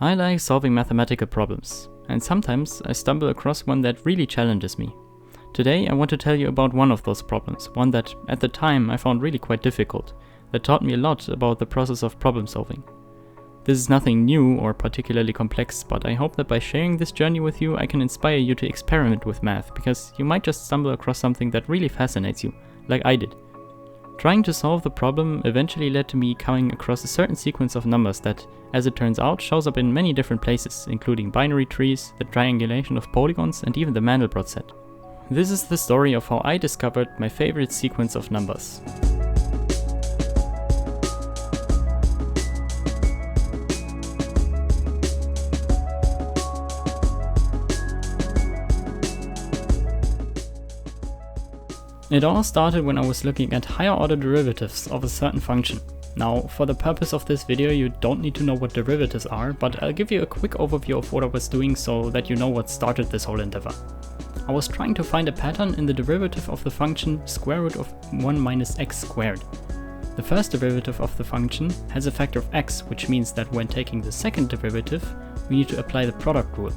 I like solving mathematical problems, and sometimes I stumble across one that really challenges me. Today I want to tell you about one of those problems, one that at the time I found really quite difficult, that taught me a lot about the process of problem solving. This is nothing new or particularly complex, but I hope that by sharing this journey with you I can inspire you to experiment with math, because you might just stumble across something that really fascinates you, like I did. Trying to solve the problem eventually led to me coming across a certain sequence of numbers that, as it turns out, shows up in many different places, including binary trees, the triangulation of polygons, and even the Mandelbrot set. This is the story of how I discovered my favorite sequence of numbers. It all started when I was looking at higher order derivatives of a certain function. Now, for the purpose of this video you don't need to know what derivatives are, but I'll give you a quick overview of what I was doing so that you know what started this whole endeavor. I was trying to find a pattern in the derivative of the function square root of 1 minus x squared. The first derivative of the function has a factor of x, which means that when taking the second derivative we need to apply the product rule,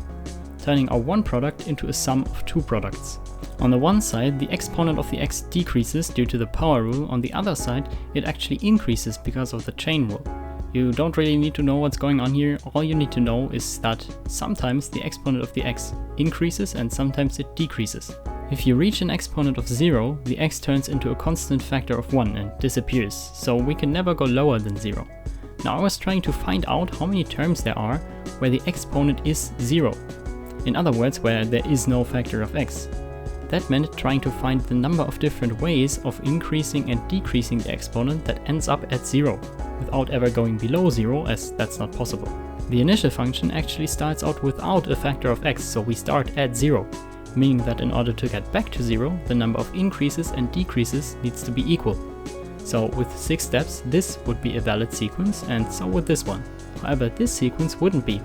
turning our one product into a sum of two products. On the one side, the exponent of the x decreases due to the power rule. On the other side, it actually increases because of the chain rule. You don't really need to know what's going on here. All you need to know is that sometimes the exponent of the x increases and sometimes it decreases. If you reach an exponent of 0, the x turns into a constant factor of 1 and disappears, so we can never go lower than 0. Now I was trying to find out how many terms there are where the exponent is 0. In other words, where there is no factor of x. That meant trying to find the number of different ways of increasing and decreasing the exponent that ends up at 0, without ever going below 0, as that's not possible. The initial function actually starts out without a factor of x, so we start at 0, meaning that in order to get back to 0, the number of increases and decreases needs to be equal. So with 6 steps, this would be a valid sequence, and so would this one. However, this sequence wouldn't be,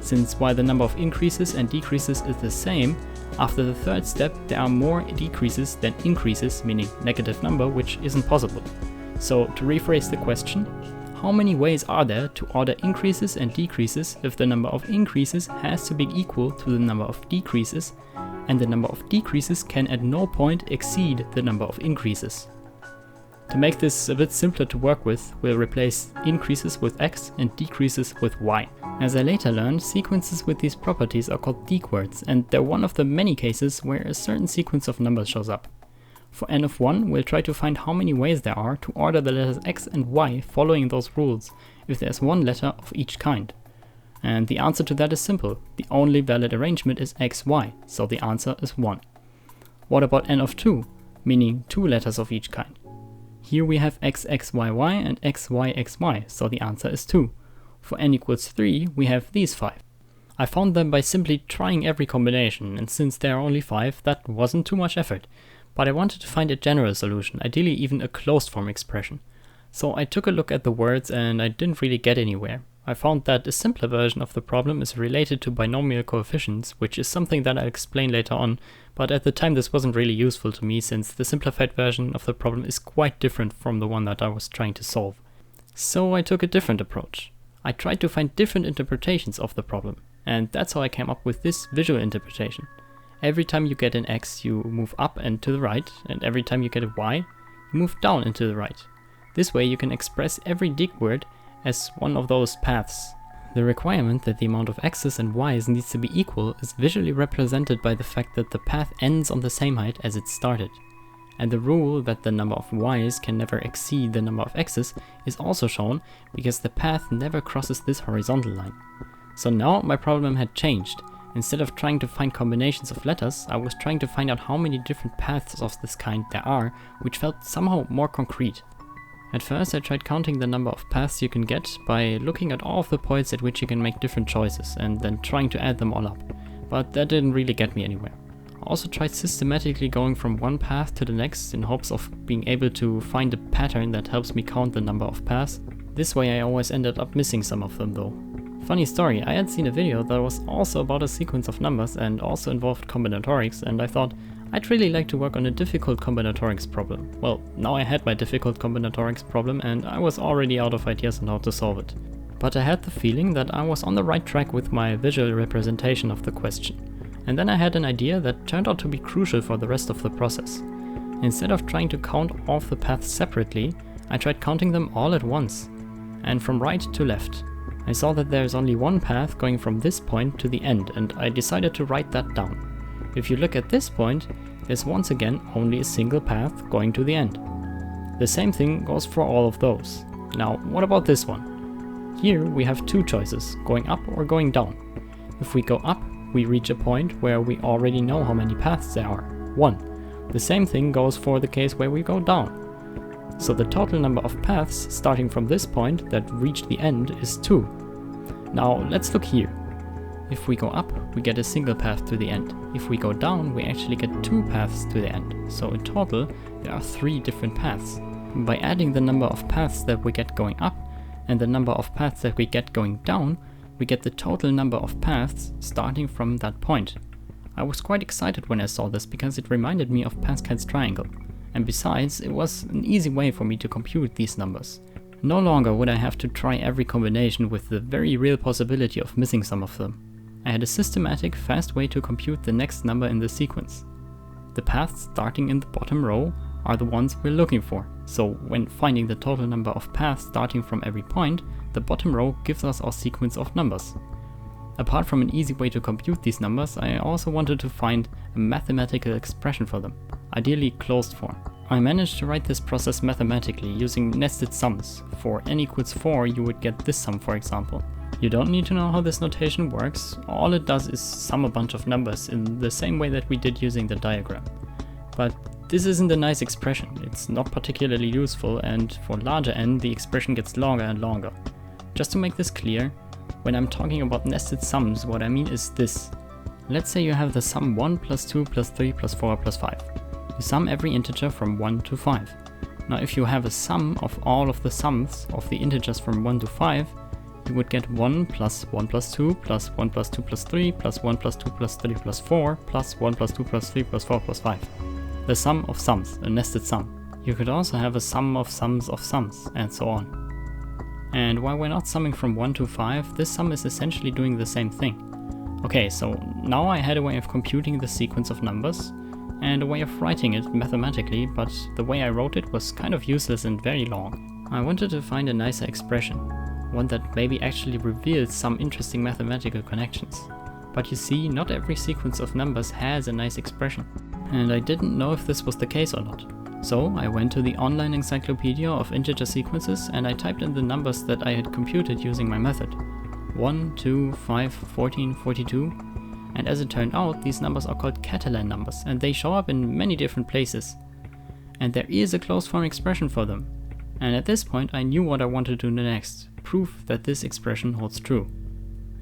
since while the number of increases and decreases is the same, after the third step there are more decreases than increases, meaning negative number, which isn't possible. So to rephrase the question, how many ways are there to order increases and decreases if the number of increases has to be equal to the number of decreases, and the number of decreases can at no point exceed the number of increases? To make this a bit simpler to work with, we'll replace increases with x and decreases with y. As I later learned, sequences with these properties are called dequards, and they're one of the many cases where a certain sequence of numbers shows up. For n of 1, we'll try to find how many ways there are to order the letters x and y following those rules, if there's one letter of each kind. And the answer to that is simple. The only valid arrangement is x, y, so the answer is 1. What about n of 2, meaning 2 letters of each kind? Here we have x, x, y, y and x, y, x, y, so the answer is 2. For n equals 3, we have these 5. I found them by simply trying every combination, and since there are only 5, that wasn't too much effort. But I wanted to find a general solution, ideally even a closed form expression. So I took a look at the words and I didn't really get anywhere. I found that a simpler version of the problem is related to binomial coefficients, which is something that I'll explain later on, but at the time this wasn't really useful to me since the simplified version of the problem is quite different from the one that I was trying to solve. So I took a different approach. I tried to find different interpretations of the problem, and that's how I came up with this visual interpretation. Every time you get an x, you move up and to the right, and every time you get a y, you move down and to the right. This way you can express every dequard as one of those paths. The requirement that the amount of x's and y's needs to be equal is visually represented by the fact that the path ends on the same height as it started. And the rule that the number of y's can never exceed the number of x's is also shown because the path never crosses this horizontal line. So now my problem had changed. Instead of trying to find combinations of letters, I was trying to find out how many different paths of this kind there are, which felt somehow more concrete. At first I tried counting the number of paths you can get by looking at all of the points at which you can make different choices and then trying to add them all up, but that didn't really get me anywhere. I also tried systematically going from one path to the next in hopes of being able to find a pattern that helps me count the number of paths. This way I always ended up missing some of them though. Funny story, I had seen a video that was also about a sequence of numbers and also involved combinatorics, and I thought I'd really like to work on a difficult combinatorics problem. Well, now I had my difficult combinatorics problem and I was already out of ideas on how to solve it. But I had the feeling that I was on the right track with my visual representation of the question. And then I had an idea that turned out to be crucial for the rest of the process. Instead of trying to count all of the paths separately, I tried counting them all at once, and from right to left. I saw that there is only one path going from this point to the end, and I decided to write that down. If you look at this point, there's once again only a single path going to the end. The same thing goes for all of those. Now, what about this one? Here we have two choices, going up or going down. If we go up, we reach a point where we already know how many paths there are, 1. The same thing goes for the case where we go down. So the total number of paths starting from this point that reach the end is 2. Now let's look here. If we go up, we get a single path to the end. If we go down, we actually get 2 paths to the end. So in total, there are 3 different paths. By adding the number of paths that we get going up and the number of paths that we get going down, we get the total number of paths starting from that point. I was quite excited when I saw this because it reminded me of Pascal's triangle, and besides, it was an easy way for me to compute these numbers. No longer would I have to try every combination with the very real possibility of missing some of them. I had a systematic, fast way to compute the next number in the sequence. The paths starting in the bottom row are the ones we're looking for, so when finding the total number of paths starting from every point, the bottom row gives us our sequence of numbers. Apart from an easy way to compute these numbers, I also wanted to find a mathematical expression for them, ideally closed form. I managed to write this process mathematically using nested sums. For n equals 4 you would get this sum, for example. You don't need to know how this notation works, all it does is sum a bunch of numbers in the same way that we did using the diagram. But this isn't a nice expression, it's not particularly useful, and for larger n the expression gets longer and longer. Just to make this clear, when I'm talking about nested sums, what I mean is this. Let's say you have the sum 1 plus 2 plus 3 plus 4 plus 5. You sum every integer from 1 to 5. Now if you have a sum of all of the sums of the integers from 1 to 5, you would get 1 plus 1 plus 2 plus 1 plus 2 plus 3 plus 1 plus 2 plus 3 plus 4 plus 1 plus 2 plus 3 plus 4 plus 5. The sum of sums, a nested sum. You could also have a sum of sums, and so on. And while we're not summing from 1 to 5, this sum is essentially doing the same thing. Okay, so now I had a way of computing the sequence of numbers, and a way of writing it mathematically, but the way I wrote it was kind of useless and very long. I wanted to find a nicer expression, one that maybe actually reveals some interesting mathematical connections. But you see, not every sequence of numbers has a nice expression, and I didn't know if this was the case or not. So I went to the online encyclopedia of integer sequences and I typed in the numbers that I had computed using my method. 1, 2, 5, 14, 42. And as it turned out, these numbers are called Catalan numbers and they show up in many different places. And there is a closed form expression for them. And at this point I knew what I wanted to do next, prove that this expression holds true.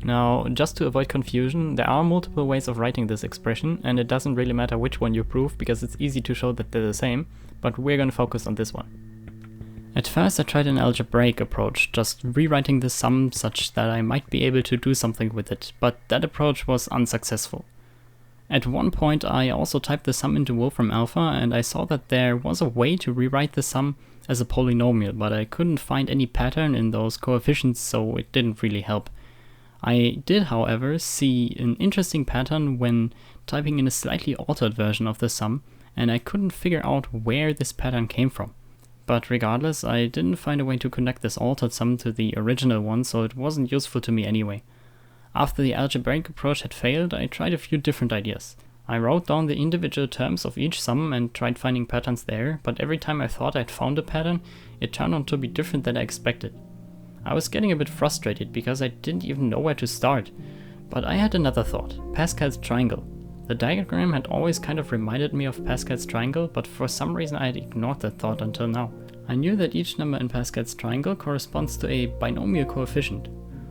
Now, just to avoid confusion, there are multiple ways of writing this expression, and it doesn't really matter which one you prove because it's easy to show that they're the same, but we're gonna focus on this one. At first I tried an algebraic approach, just rewriting the sum such that I might be able to do something with it, but that approach was unsuccessful. At one point I also typed the sum into Wolfram Alpha and I saw that there was a way to rewrite the sum as a polynomial, but I couldn't find any pattern in those coefficients, so it didn't really help. I did, however, see an interesting pattern when typing in a slightly altered version of the sum, and I couldn't figure out where this pattern came from. But regardless, I didn't find a way to connect this altered sum to the original one, so it wasn't useful to me anyway. After the algebraic approach had failed, I tried a few different ideas. I wrote down the individual terms of each sum and tried finding patterns there, but every time I thought I'd found a pattern, it turned out to be different than I expected. I was getting a bit frustrated because I didn't even know where to start. But I had another thought, Pascal's triangle. The diagram had always kind of reminded me of Pascal's triangle, but for some reason I had ignored that thought until now. I knew that each number in Pascal's triangle corresponds to a binomial coefficient.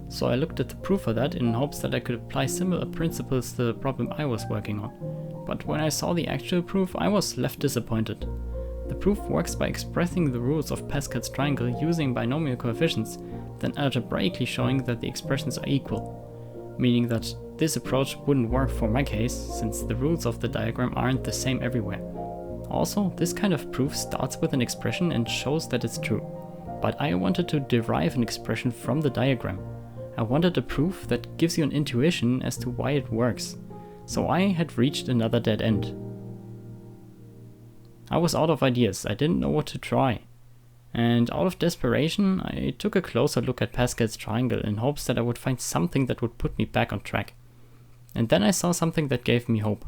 So I looked at the proof for that in hopes that I could apply similar principles to the problem I was working on. But when I saw the actual proof, I was left disappointed. The proof works by expressing the rules of Pascal's triangle using binomial coefficients, then algebraically showing that the expressions are equal, meaning that this approach wouldn't work for my case, since the rules of the diagram aren't the same everywhere. Also, this kind of proof starts with an expression and shows that it's true. but I wanted to derive an expression from the diagram. I wanted a proof that gives you an intuition as to why it works. So I had reached another dead end. I was out of ideas, I didn't know what to try. And out of desperation, I took a closer look at Pascal's triangle in hopes that I would find something that would put me back on track. And then I saw something that gave me hope.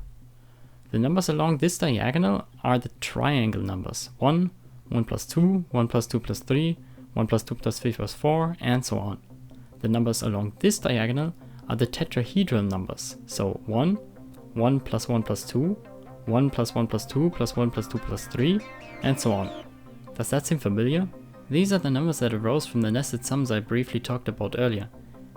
The numbers along this diagonal are the triangle numbers. 1, 1 plus 2, 1 plus 2 plus 3, 1 plus 2 plus 3 plus 4, and so on. The numbers along this diagonal are the tetrahedral numbers. So 1, 1 plus 1 plus 2, 1 plus 1 plus 2 plus 1 plus 2 plus 3, and so on. Does that seem familiar? These are the numbers that arose from the nested sums I briefly talked about earlier.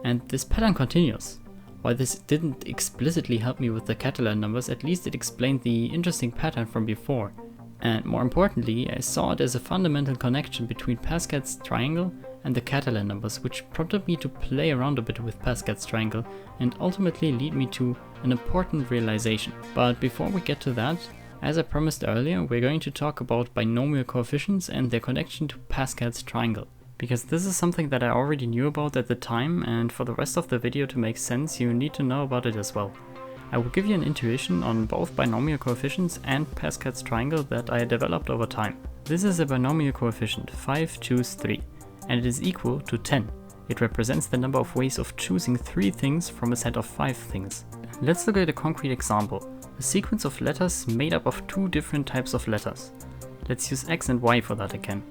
And this pattern continues. While this didn't explicitly help me with the Catalan numbers, at least it explained the interesting pattern from before. And more importantly, I saw it as a fundamental connection between Pascal's triangle and the Catalan numbers, which prompted me to play around a bit with Pascal's triangle and ultimately lead me to an important realization. But before we get to that, as I promised earlier, we're going to talk about binomial coefficients and their connection to Pascal's triangle. Because this is something that I already knew about at the time, and for the rest of the video to make sense, you need to know about it as well. I will give you an intuition on both binomial coefficients and Pascal's triangle that I developed over time. This is a binomial coefficient, 5 choose 3, and it is equal to 10. It represents the number of ways of choosing 3 things from a set of 5 things. Let's look at a concrete example. A sequence of letters made up of 2 different types of letters. Let's use X and Y for that again.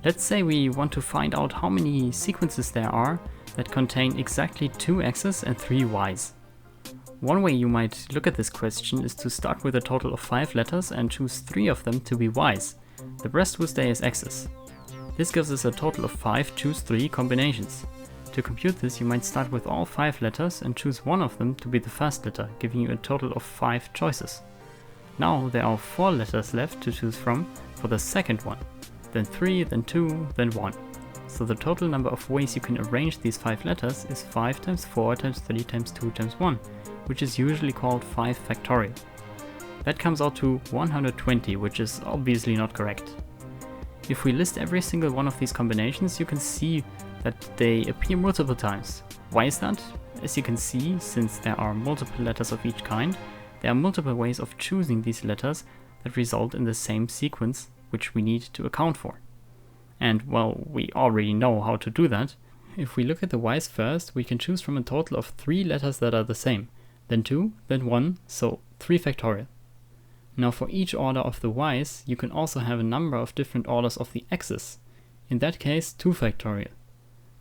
Let's say we want to find out how many sequences there are that contain exactly 2 X's and 3 Y's. One way you might look at this question is to start with a total of 5 letters and choose 3 of them to be Y's. The rest will stay as X's. This gives us a total of 5 choose 3 combinations. To compute this, you might start with all 5 letters and choose one of them to be the first letter, giving you a total of 5 choices. Now there are 4 letters left to choose from for the second one, then 3, then 2, then 1. So the total number of ways you can arrange these 5 letters is 5 times 4 times 3 times 2 times 1, which is usually called 5 factorial. That comes out to 120, which is obviously not correct. If we list every single one of these combinations, you can see that they appear multiple times. Why is that? As you can see, since there are multiple letters of each kind, there are multiple ways of choosing these letters that result in the same sequence, which we need to account for. And well, we already know how to do that. If we look at the Y's first, we can choose from a total of 3 letters that are the same, then 2, then 1, so 3 factorial. Now for each order of the Y's, you can also have a number of different orders of the X's. In that case, 2 factorial.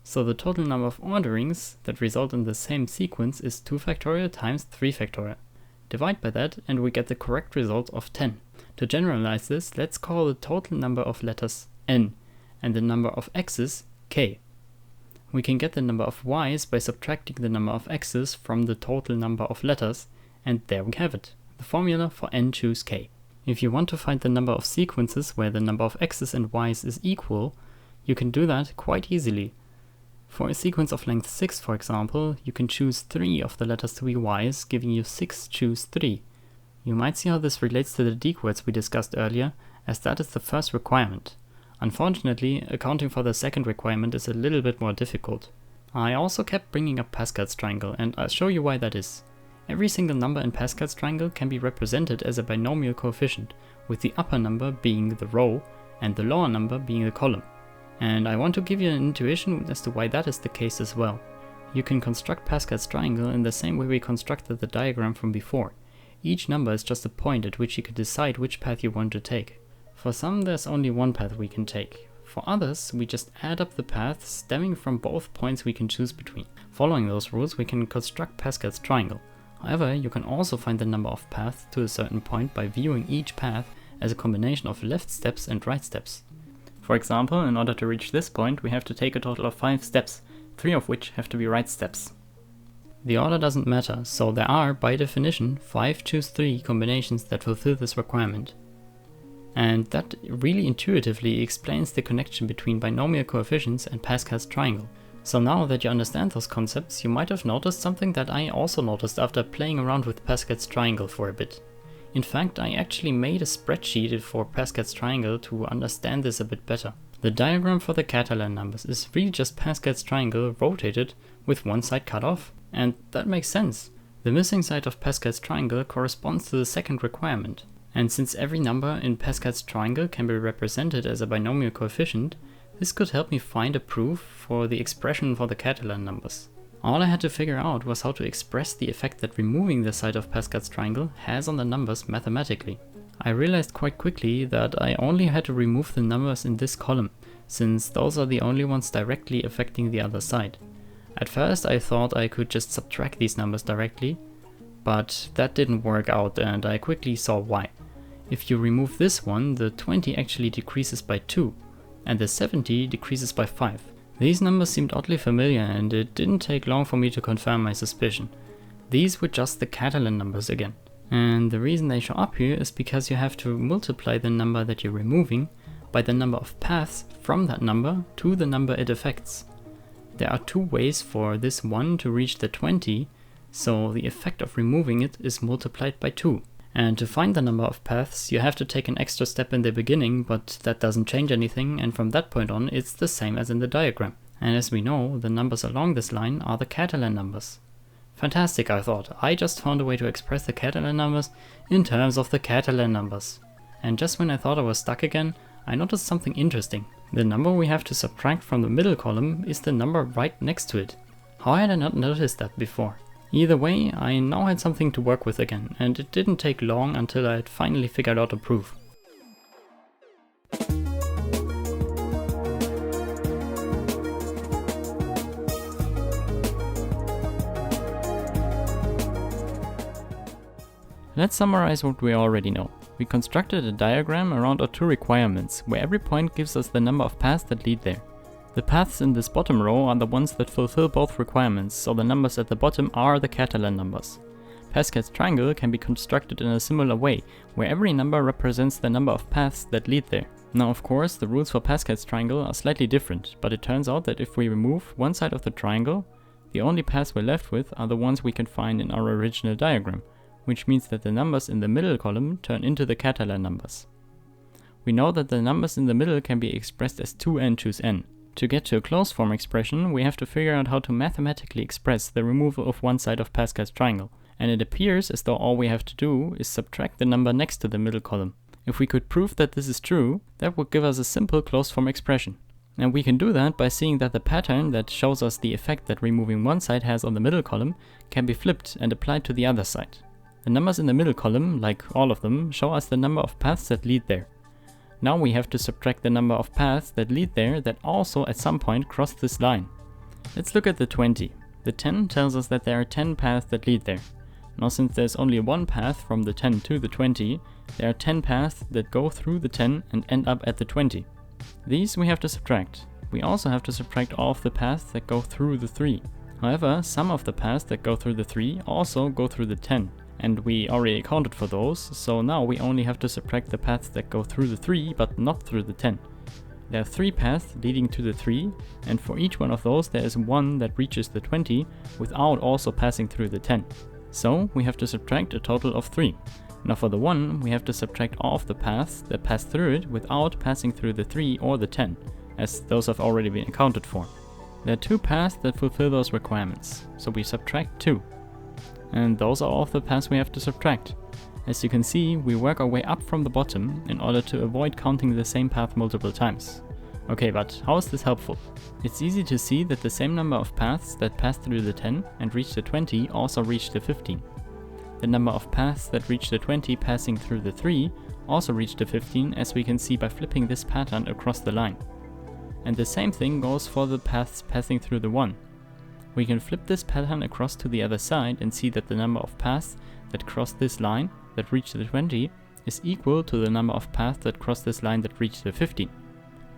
So the total number of orderings that result in the same sequence is 2 factorial times 3 factorial. Divide by that and we get the correct result of 10. To generalize this, let's call the total number of letters n and the number of x's k. We can get the number of y's by subtracting the number of x's from the total number of letters, and there we have it, the formula for n choose k. If you want to find the number of sequences where the number of x's and y's is equal, you can do that quite easily. For a sequence of length 6, for example, you can choose 3 of the letters to be y's, giving you 6 choose 3. You might see how this relates to the decowords we discussed earlier, as that is the first requirement. Unfortunately, accounting for the second requirement is a little bit more difficult. I also kept bringing up Pascal's triangle, and I'll show you why that is. Every single number in Pascal's triangle can be represented as a binomial coefficient, with the upper number being the row and the lower number being the column. And I want to give you an intuition as to why that is the case as well. You can construct Pascal's triangle in the same way we constructed the diagram from before. Each number is just a point at which you can decide which path you want to take. For some, there's only one path we can take. For others, we just add up the paths stemming from both points we can choose between. Following those rules, we can construct Pascal's triangle. However, you can also find the number of paths to a certain point by viewing each path as a combination of left steps and right steps. For example, in order to reach this point, we have to take a total of 5 steps, 3 of which have to be right steps. The order doesn't matter, so there are, by definition, 5 choose 3 combinations that fulfill this requirement. And that really intuitively explains the connection between binomial coefficients and Pascal's triangle. So now that you understand those concepts, you might have noticed something that I also noticed after playing around with Pascal's triangle for a bit. In fact, I actually made a spreadsheet for Pascal's triangle to understand this a bit better. The diagram for the Catalan numbers is really just Pascal's triangle rotated with one side cut off, and that makes sense. The missing side of Pascal's triangle corresponds to the second requirement, and since every number in Pascal's triangle can be represented as a binomial coefficient, this could help me find a proof for the expression for the Catalan numbers. All I had to figure out was how to express the effect that removing the side of Pascal's triangle has on the numbers mathematically. I realized quite quickly that I only had to remove the numbers in this column, since those are the only ones directly affecting the other side. At first I thought I could just subtract these numbers directly, but that didn't work out and I quickly saw why. If you remove this one, the 20 actually decreases by 2, and the 70 decreases by 5. These numbers seemed oddly familiar and it didn't take long for me to confirm my suspicion. These were just the Catalan numbers again. And the reason they show up here is because you have to multiply the number that you're removing by the number of paths from that number to the number it affects. There are two ways for this one to reach the 20, so the effect of removing it is multiplied by 2. And to find the number of paths, you have to take an extra step in the beginning, but that doesn't change anything, and from that point on it's the same as in the diagram. And as we know, the numbers along this line are the Catalan numbers. Fantastic, I thought. I just found a way to express the Catalan numbers in terms of the Catalan numbers. And just when I thought I was stuck again, I noticed something interesting. The number we have to subtract from the middle column is the number right next to it. How had I not noticed that before? Either way, I now had something to work with again, and it didn't take long until I had finally figured out a proof. Let's summarize what we already know. We constructed a diagram around our two requirements, where every point gives us the number of paths that lead there. The paths in this bottom row are the ones that fulfill both requirements, so the numbers at the bottom are the Catalan numbers. Pascal's triangle can be constructed in a similar way, where every number represents the number of paths that lead there. Now of course, the rules for Pascal's triangle are slightly different, but it turns out that if we remove one side of the triangle, the only paths we're left with are the ones we can find in our original diagram, which means that the numbers in the middle column turn into the Catalan numbers. We know that the numbers in the middle can be expressed as 2n choose n. To get to a closed form expression, we have to figure out how to mathematically express the removal of one side of Pascal's triangle, and it appears as though all we have to do is subtract the number next to the middle column. If we could prove that this is true, that would give us a simple closed form expression. And we can do that by seeing that the pattern that shows us the effect that removing one side has on the middle column can be flipped and applied to the other side. The numbers in the middle column, like all of them, show us the number of paths that lead there. Now we have to subtract the number of paths that lead there that also at some point cross this line. Let's look at the 20. The 10 tells us that there are 10 paths that lead there. Now since there's only one path from the 10 to the 20, there are 10 paths that go through the 10 and end up at the 20. These we have to subtract. We also have to subtract all of the paths that go through the 3. However, some of the paths that go through the 3 also go through the 10. And we already accounted for those, so now we only have to subtract the paths that go through the 3 but not through the 10. There are 3 paths leading to the 3, and for each one of those there is one that reaches the 20 without also passing through the 10. So we have to subtract a total of 3. Now for the 1 we have to subtract all of the paths that pass through it without passing through the 3 or the 10, as those have already been accounted for. There are 2 paths that fulfill those requirements, so we subtract 2. And those are all of the paths we have to subtract. As you can see, we work our way up from the bottom in order to avoid counting the same path multiple times. Okay, but how is this helpful? It's easy to see that the same number of paths that pass through the 10 and reach the 20 also reach the 15. The number of paths that reach the 20 passing through the 3 also reach the 15, as we can see by flipping this pattern across the line. And the same thing goes for the paths passing through the 1. We can flip this pattern across to the other side and see that the number of paths that cross this line that reach the 20 is equal to the number of paths that cross this line that reach the 15.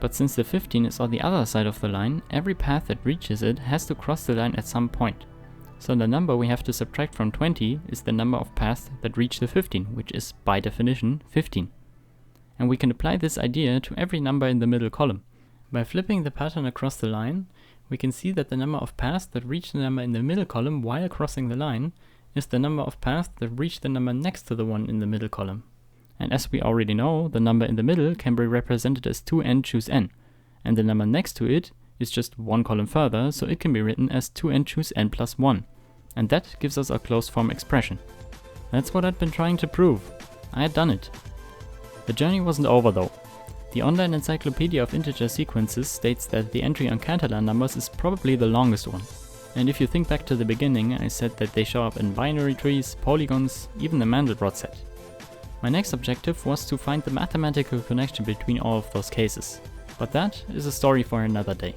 But since the 15 is on the other side of the line, every path that reaches it has to cross the line at some point. So the number we have to subtract from 20 is the number of paths that reach the 15, which is by definition 15. And we can apply this idea to every number in the middle column. By flipping the pattern across the line, we can see that the number of paths that reach the number in the middle column while crossing the line is the number of paths that reach the number next to the one in the middle column. And as we already know, the number in the middle can be represented as 2n choose n, and the number next to it is just one column further, so it can be written as 2n choose n plus 1. And that gives us our closed form expression. That's what I'd been trying to prove. I had done it. The journey wasn't over though. The online encyclopedia of integer sequences states that the entry on Catalan numbers is probably the longest one. And if you think back to the beginning, I said that they show up in binary trees, polygons, even the Mandelbrot set. My next objective was to find the mathematical connection between all of those cases. But that is a story for another day.